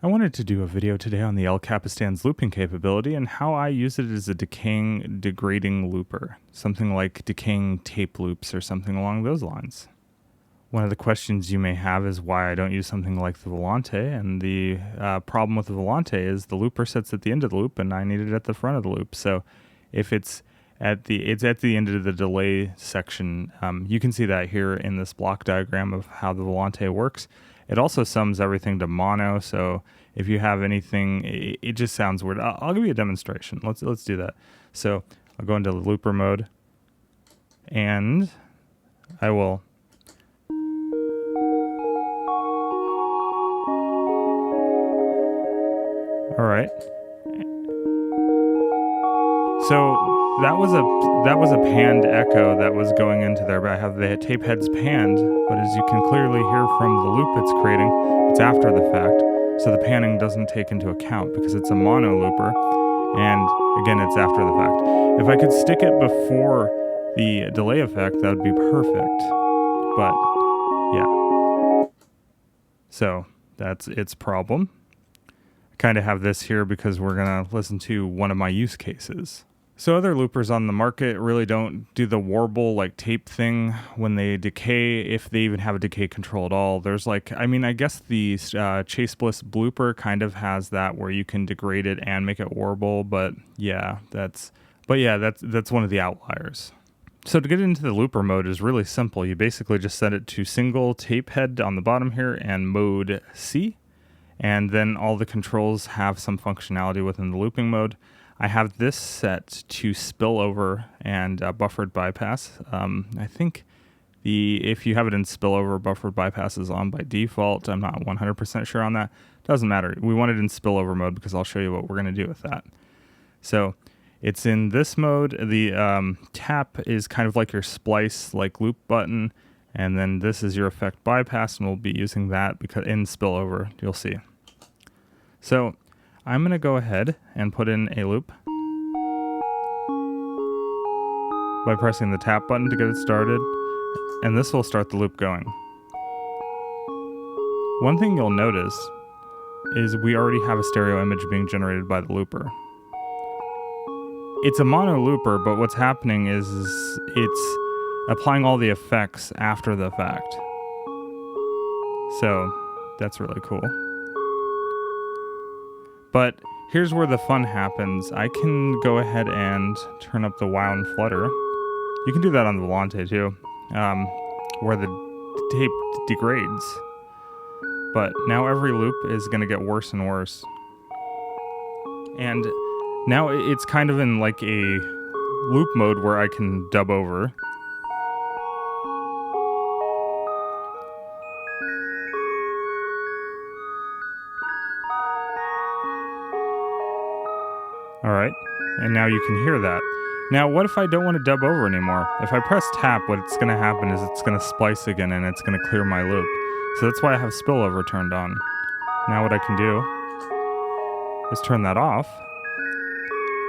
I wanted to do a video today on the El Capistan's looping capability and how I use it as a degrading looper, something like decaying tape loops or something along those lines. One of the questions you may have is why I don't use something like the volante, and the problem with the volante is the looper sits at the end of the loop and I need it at the front of the loop. So if it's at the end of the delay section, you can see that here in this block diagram of how the volante works. It also sums everything to mono, so if you have anything, it just sounds weird. I'll give you a demonstration. Let's do that. So I'll go into the looper mode, and I will all right. So that was a panned echo that was going into there, but I have the tape heads panned, but as you can clearly hear from the loop it's creating, it's after the fact, so the panning doesn't take into account because it's a mono looper, and again, it's after the fact. If I could stick it before the delay effect, that would be perfect, but yeah. So that's its problem. I kind of have this here because we're going to listen to one of my use cases. So other loopers on the market really don't do the warble like tape thing when they decay, if they even have a decay control at all. There's I guess the Chase Bliss blooper kind of has that where you can degrade it and make it warble, but yeah, that's one of the outliers. So to get into the looper mode is really simple. You basically just set it to single tape head on the bottom here and mode C, and then all the controls have some functionality within the looping mode. I have this set to spillover and buffered bypass. I think if you have it in spillover, buffered bypass is on by default. I'm not 100% sure on that. Doesn't matter. We want it in spillover mode because I'll show you what we're going to do with that. So it's in this mode. The tap is kind of like your splice like loop button, and then this is your effect bypass, and we'll be using that because in spillover, you'll see. So I'm going to go ahead and put in a loop by pressing the tap button to get it started, and this will start the loop going. One thing you'll notice is we already have a stereo image being generated by the looper. It's a mono looper, but what's happening is it's applying all the effects after the fact. So that's really cool. But here's where the fun happens. I can go ahead and turn up the wow and flutter. You can do that on the volante too, where the tape degrades. But now every loop is going to get worse and worse. And now it's kind of in like a loop mode where I can dub over. All right, and now you can hear that. Now, what if I don't want to dub over anymore? If I press tap, what's going to happen is it's going to splice again and it's going to clear my loop. So that's why I have spillover turned on. Now what I can do is turn that off,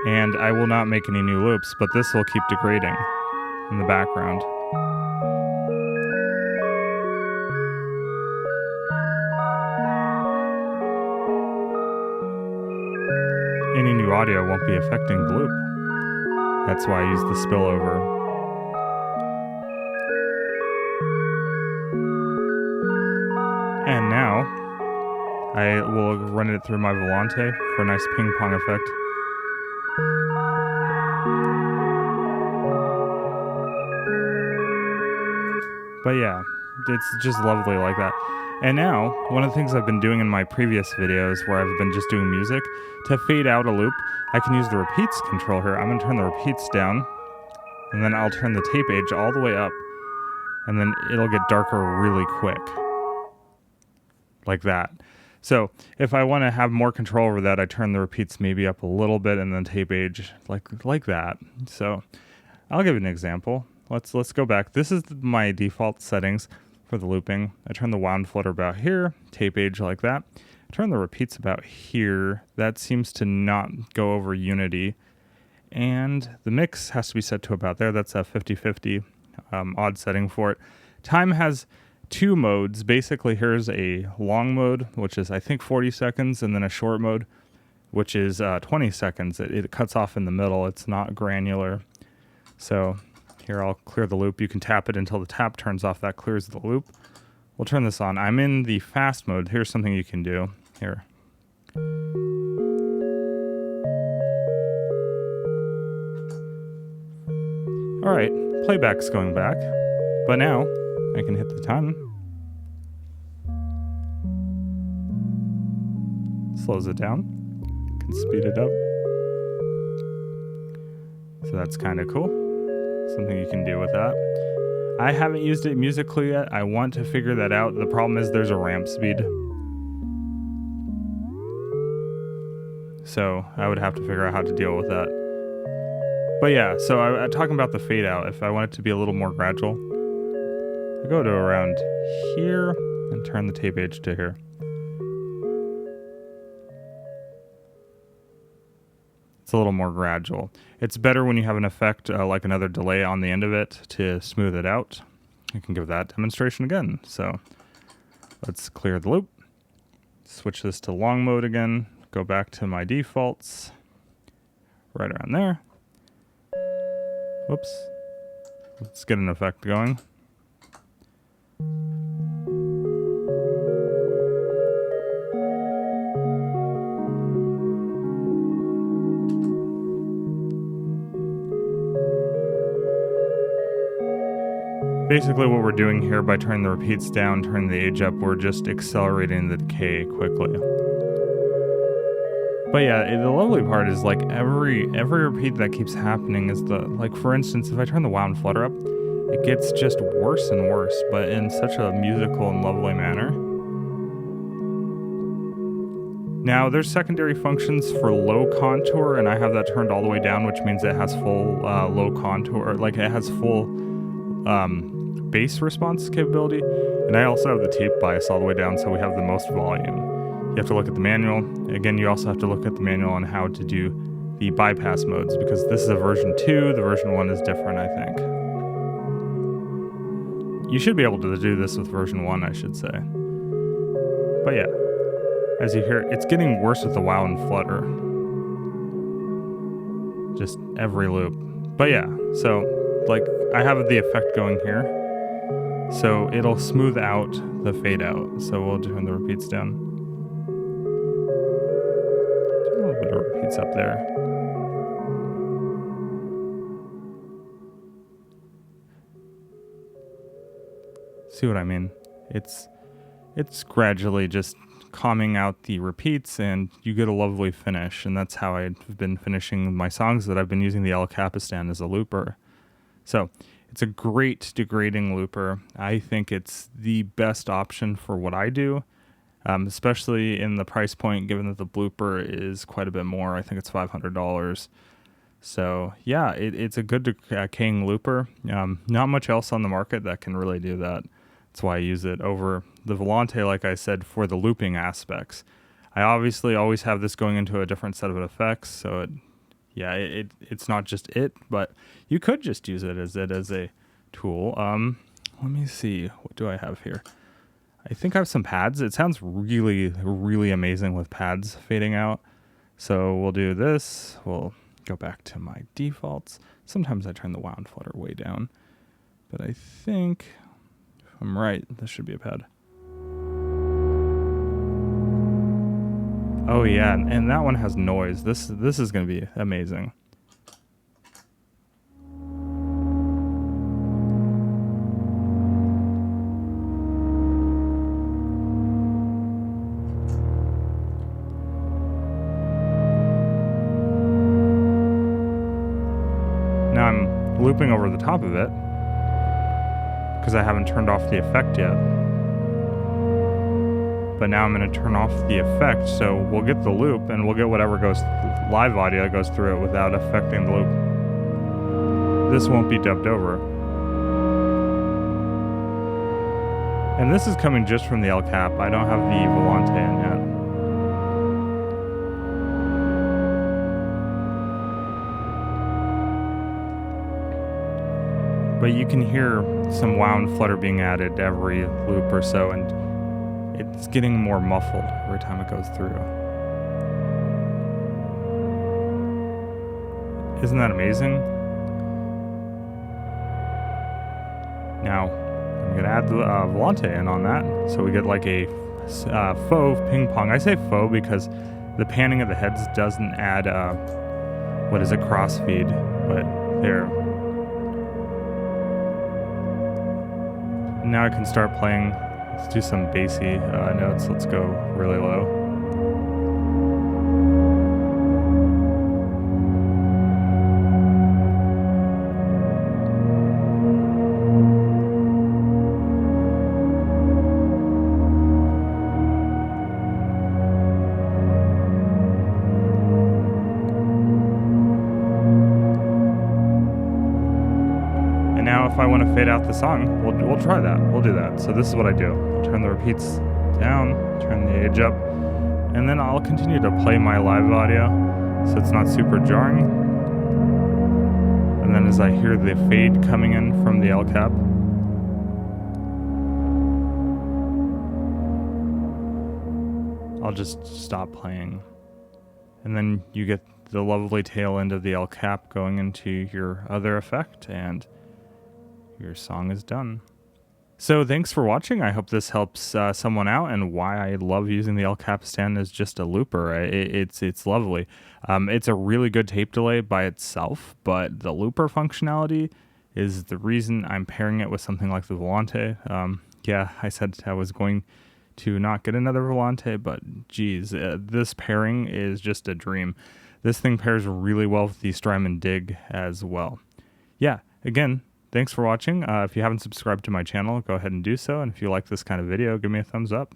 and I will not make any new loops, but this will keep degrading in the background. Any new audio won't be affecting the loop. That's why I use the spillover. And now, I will run it through my volante for a nice ping pong effect. But yeah, it's just lovely like that. And now, one of the things I've been doing in my previous videos where I've been just doing music, to fade out a loop, I can use the repeats control here. I'm going to turn the repeats down, and then I'll turn the tape age all the way up, and then it'll get darker really quick. Like that. So if I want to have more control over that, I turn the repeats maybe up a little bit, and then tape age like that. So I'll give you an example. Let's go back. This is my default settings for the looping. I turn the wound flutter about here, tape age like that. I turn the repeats about here. That seems to not go over unity. And the mix has to be set to about there. That's a 50-50 odd setting for it. Time has two modes. Basically, here's a long mode, which is I think 40 seconds, and then a short mode, which is 20 seconds. It cuts off in the middle. It's not granular. So here, I'll clear the loop. You can tap it until the tap turns off. That clears the loop. We'll turn this on. I'm in the fast mode. Here's something you can do. Here. All right, playback's going back, but now I can hit the time. Slows it down. Can speed it up. So that's kind of cool. Something you can do with that. I haven't used it musically yet. I want to figure that out. The problem is there's a ramp speed. So I would have to figure out how to deal with that. But yeah, so I'm talking about the fade out. If I want it to be a little more gradual, I go to around here and turn the tape edge to here. It's a little more gradual. It's better when you have an effect like another delay on the end of it to smooth it out. I can give that demonstration again. So let's clear the loop. Switch this to long mode again. Go back to my defaults. Right around there. Whoops. Let's get an effect going. Basically what we're doing here by turning the repeats down, turning the age up, we're just accelerating the decay quickly. But yeah, the lovely part is like every repeat that keeps happening is like for instance, if I turn the wow and flutter up, it gets just worse and worse, but in such a musical and lovely manner. Now there's secondary functions for low contour, and I have that turned all the way down, which means it has full low contour, like it has full bass response capability. And I also have the tape bias all the way down, so we have the most volume. You have to look at the manual. Again, you also have to look at the manual on how to do the bypass modes, because this is a version 2, the version 1 is different, I think. You should be able to do this with version 1, I should say. But yeah, as you hear, it's getting worse with the wow and flutter. Just every loop. But yeah, so like I have the effect going here. So it'll smooth out the fade out. So we'll turn the repeats down. A little bit of repeats up there. See what I mean? It's gradually just calming out the repeats, and you get a lovely finish. And that's how I've been finishing my songs that I've been using the El Capistan as a looper. So it's a great degrading looper. I think it's the best option for what I do. Especially in the price point, given that the blooper is quite a bit more. I think it's $500. So yeah, it's a good decaying looper. Not much else on the market that can really do that. That's why I use it over the Volante, like I said, for the looping aspects. I obviously always have this going into a different set of effects, so it's not just it, but you could just use it as a tool. Let me see, what do I have here? I think I have some pads. It sounds really, really amazing with pads fading out. So we'll do this. We'll go back to my defaults. Sometimes I turn the wow and flutter way down, but I think, if I'm right, this should be a pad. Oh yeah, and that one has noise. This is going to be amazing. Now I'm looping over the top of it because I haven't turned off the effect yet. But now I'm going to turn off the effect, so we'll get the loop and we'll get whatever goes live audio that goes through it without affecting the loop. This won't be dubbed over. And this is coming just from the El Cap. I don't have the Volante in yet. But But you can hear some wow and flutter being added every loop or so, and it's getting more muffled every time it goes through. Isn't that amazing? Now, I'm going to add the volante in on that, so we get like a faux ping pong. I say faux because the panning of the heads doesn't add crossfeed, but there. Now I can start playing. Let's do some bassy notes. Let's go really low. Now if I want to fade out the song, we'll try that. We'll do that. So this is what I do. I'll turn the repeats down, turn the age up, and then I'll continue to play my live audio so it's not super jarring. And then as I hear the fade coming in from the El Cap, I'll just stop playing. And then you get the lovely tail end of the El Cap going into your other effect, and your song is done. So thanks for watching. I hope this helps someone out, and why I love using the El Capistan as just a looper. It's lovely. It's a really good tape delay by itself, but the looper functionality is the reason I'm pairing it with something like the volante. Yeah, I said I was going to not get another volante, but geez, this pairing is just a dream. This thing pairs really well with the Strymon Dig as well. Yeah, again, thanks for watching. If you haven't subscribed to my channel, go ahead and do so. And if you like this kind of video, give me a thumbs up.